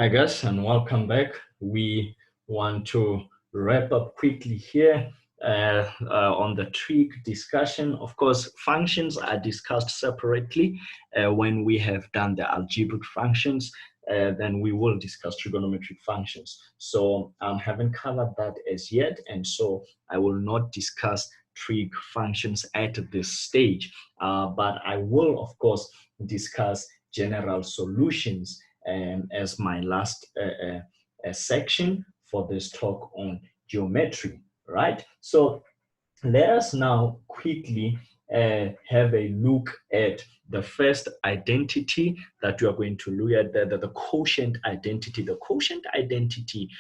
Hi guys, and welcome back. We want to wrap up quickly here on the trig discussion. Of course, functions are discussed separately when we have done the algebraic functions. Then we will discuss trigonometric functions. So I haven't covered that as yet, and so I will not discuss trig functions at this stage. But I will, of course, discuss general solutions as my last section for this talk on geometry, right? So let us now quickly have a look at the first identity that you are going to look at, the quotient identity. The quotient identity,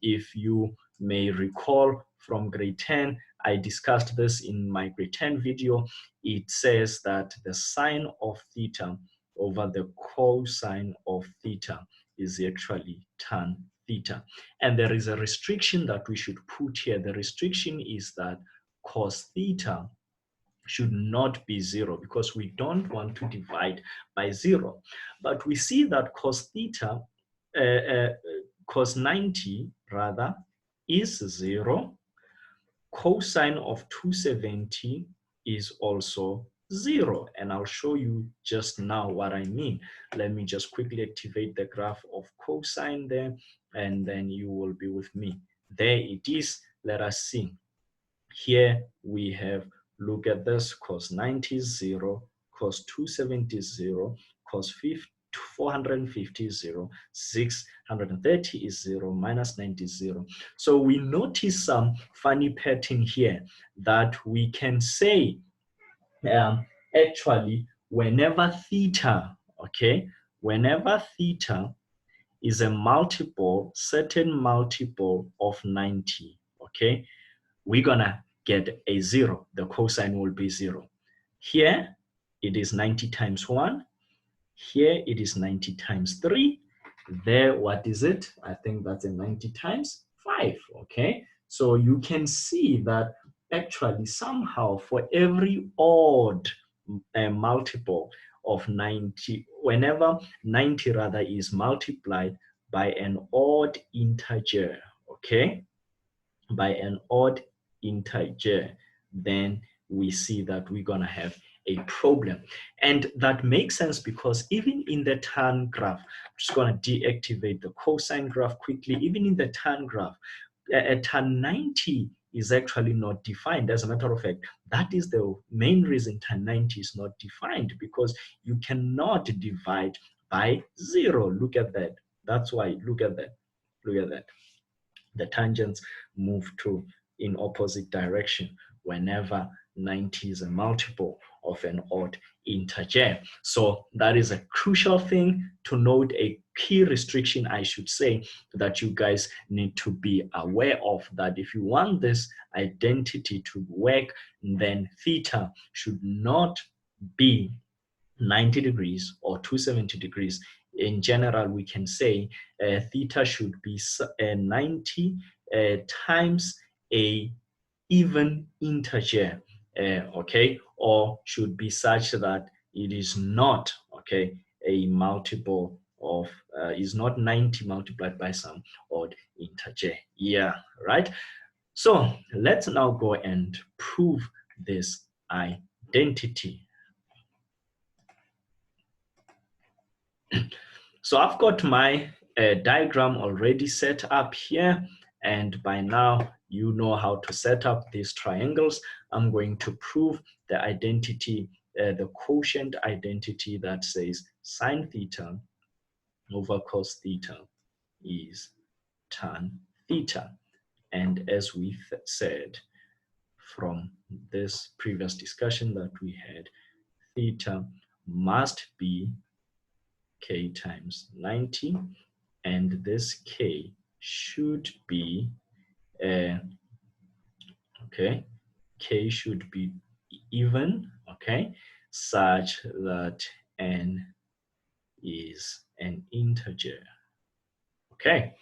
if you may recall from grade 10, I discussed this in my grade 10 video. It says that the sine of theta over the cosine of theta is actually tan theta. And there is a restriction that we should put here. The restriction is that cos theta should not be 0 because we don't want to divide by 0. But we see that cos theta, cos 90 rather, is 0. Cosine of 270 is also 0. And I'll show you just now what I mean. Let me just quickly activate the graph of cosine there, and then you will be with me. There it is. Let us see. Here we have, look at this, cos 90 is 0, cos 270 is 0, cos 450 is 0, 630 is 0, minus 90 is 0. So we notice some funny pattern here that we can say actually whenever theta, okay, whenever theta is a multiple, certain multiple of 90, okay, we're gonna get a 0. The cosine will be 0. Here, it is 90 times 1. Here, it is 90 times 3. There, what is it? I think that's a 90 times 5, okay? So you can see that actually somehow for every odd multiple of 90, whenever 90 rather is multiplied by an odd integer, okay? By an odd integer, then we see that we're going to have a problem. And that makes sense because even in the tan graph, I'm just going to deactivate the cosine graph quickly. Even in the tan graph, tan 90 is actually not defined. As a matter of fact, that is the main reason tan 90 is not defined, because you cannot divide by 0. Look at that. That's why, look at that. Look at that. The tangents move in opposite direction whenever 90 is a multiple of an odd integer. So that is a crucial thing to note, a key restriction, I should say, that you guys need to be aware of, that if you want this identity to work, then theta should not be 90 degrees or 270 degrees. In general, we can say theta should be 90 times a even integer, okay, or should be such that it is not, okay, a multiple of, is not 90 multiplied by some odd integer. Yeah, right? So let's now go and prove this identity. So I've got my diagram already set up here, and by now you know how to set up these triangles. I'm going to prove the identity, the quotient identity that says sine theta over cos theta is tan theta. And as we said from this previous discussion that we had, theta must be k times 90, and this k should be okay, k should be even, okay, such that n is an integer, okay,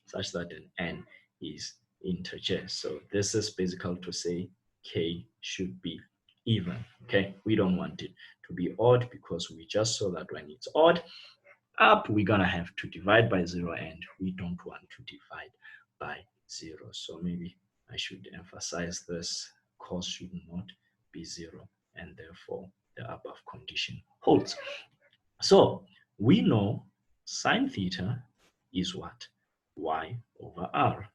such that an n is integer. So this is basically to say k should be even, okay. We don't want it to be odd because we just saw that when it's odd, up, we're gonna have to divide by 0, and we don't want to divide by 0. So maybe I should emphasize this. Cos should not be 0, and therefore the above condition holds. So we know sine theta is what? Y over r.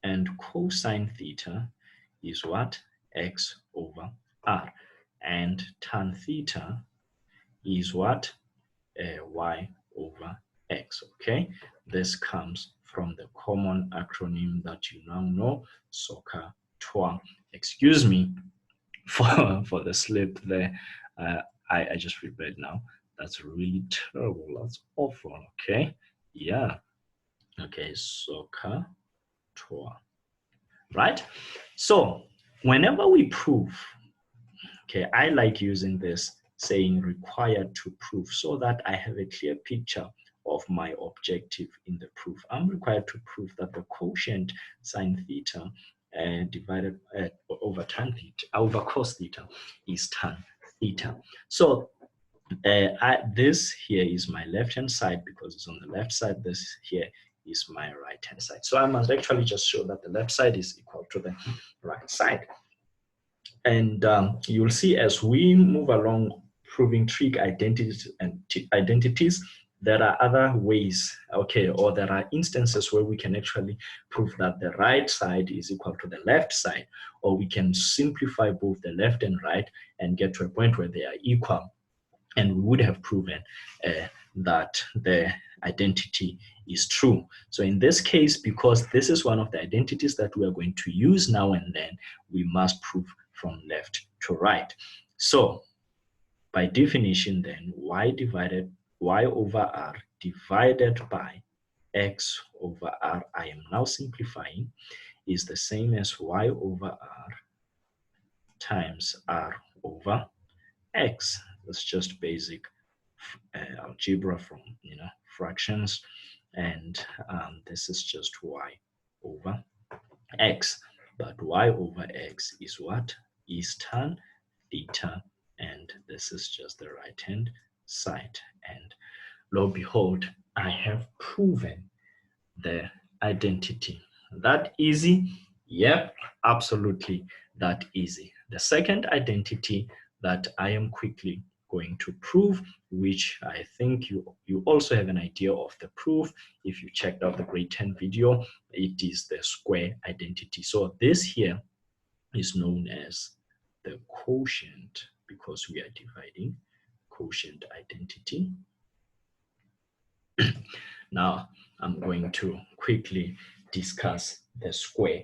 And cosine theta is what? X over r. And tan theta is what? Y over x, okay? This comes from the common acronym that you now know, SOHCAHTOA. Excuse me for the slip there. I just prepared now. That's really terrible. That's awful, okay? Yeah. Okay, SOHCAHTOA, right? So whenever we prove, okay, I like using this saying required to prove so that I have a clear picture of my objective in the proof. I'm required to prove that the quotient sine theta divided over tan theta, over cos theta is tan theta. So this here is my left-hand side because it's on the left side. This here is my right-hand side. So I must actually just show that the left side is equal to the right side. And you'll see as we move along proving trig identities and identities, there are other ways, okay, or there are instances where we can actually prove that the right side is equal to the left side, or we can simplify both the left and right and get to a point where they are equal. And we would have proven that the identity is true. So in this case, because this is one of the identities that we are going to use now and then, we must prove from left to right. So by definition then, y over r divided by x over r, I am now simplifying, is the same as y over r times r over x. That's just basic algebra from fractions, and this is just y over x. But y over x is what? Is tan theta, and this is just the right hand side. And lo and behold, I have proven the identity. That easy? Yep, absolutely that easy. The second identity that I am quickly going to prove, which I think you also have an idea of the proof if you checked out the grade 10 video, it is the square identity. So this here is known as the quotient because we are dividing quotient identity. Now, I'm going to quickly discuss the square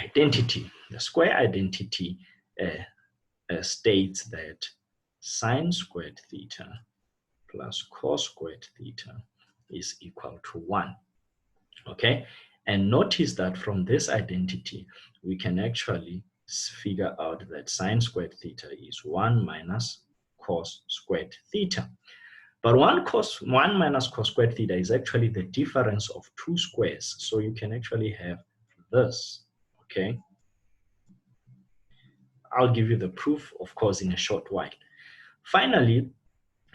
identity. The square identity states that sine squared theta plus cos squared theta is equal to 1. Okay, and notice that from this identity, we can actually figure out that sine squared theta is 1 minus cos squared theta. But 1 minus cos squared theta is actually the difference of two squares. So you can actually have this, okay? I'll give you the proof, of course, in a short while. Finally,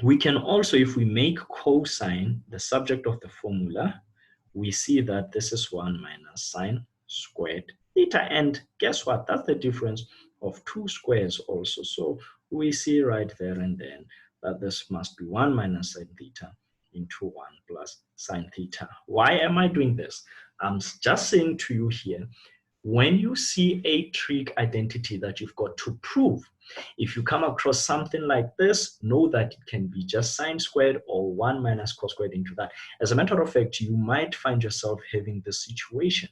we can also, if we make cosine the subject of the formula, we see that this is 1 minus sine squared theta. And guess what? That's the difference of two squares also. So we see right there and then that this must be 1 minus sine theta into 1 plus sine theta. Why am I doing this? I'm just saying to you here, when you see a trig identity that you've got to prove, if you come across something like this, know that it can be just sine squared or 1 minus cos squared into that. As a matter of fact, you might find yourself having this situation.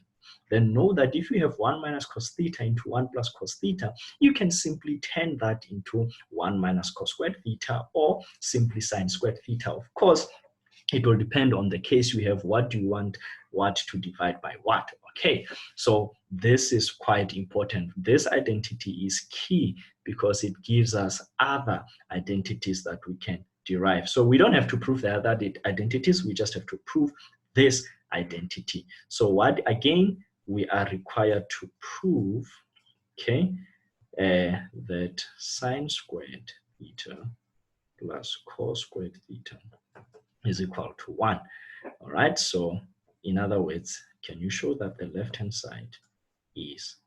Then know that if you have 1 minus cos theta into 1 plus cos theta, you can simply turn that into 1 minus cos squared theta or simply sine squared theta. Of course, it will depend on the case you have. What do you want what to divide by what? Okay, so this is quite important. This identity is key because it gives us other identities that we can derive. So we don't have to prove the other identities, we just have to prove this identity. So what, again, we are required to prove, okay, that sine squared theta plus cos squared theta is equal to 1. All right, so in other words, can you show that the left-hand side is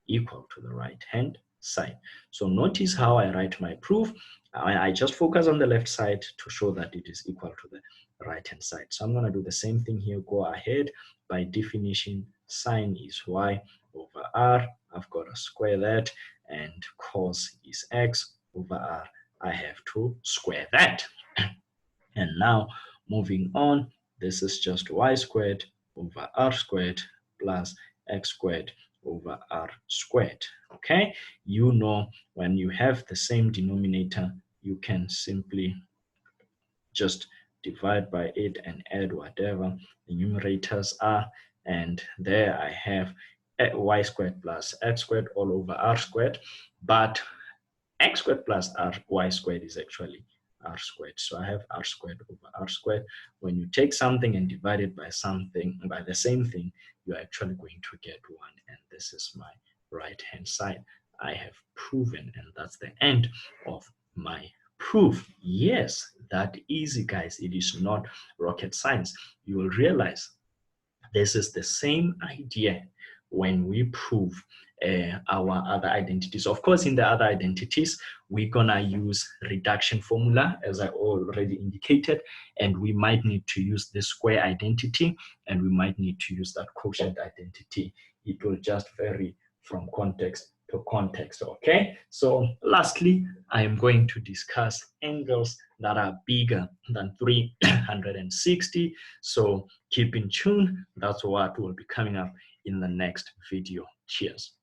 equal to the right-hand side? So notice how I write my proof. I just focus on the left side to show that it is equal to the right-hand side. So I'm going to do the same thing here. Go ahead. By definition, sine is y over r. I've got to square that, and cos is x over r. I have to square that. And now moving on, this is just y squared over r squared plus x squared over r squared. Okay, you know, when you have the same denominator, you can simply just divide by it and add whatever the numerators are. And there I have y squared plus x squared all over r squared. But x squared plus y squared is actually r squared. So I have r squared over r squared. When you take something and divide it by something, by the same thing, you're actually going to get 1. And this is my right-hand side. I have proven, and that's the end of my proof. Yes, that easy, guys. It is not rocket science. You will realize this is the same idea when we prove our other identities. Of course, in the other identities, we're gonna use reduction formula, as I already indicated, and we might need to use the square identity, and we might need to use that quotient identity. It will just vary from context to context, okay? So lastly, I am going to discuss angles that are bigger than 360. So keep in tune. That's what will be coming up in the next video. Cheers.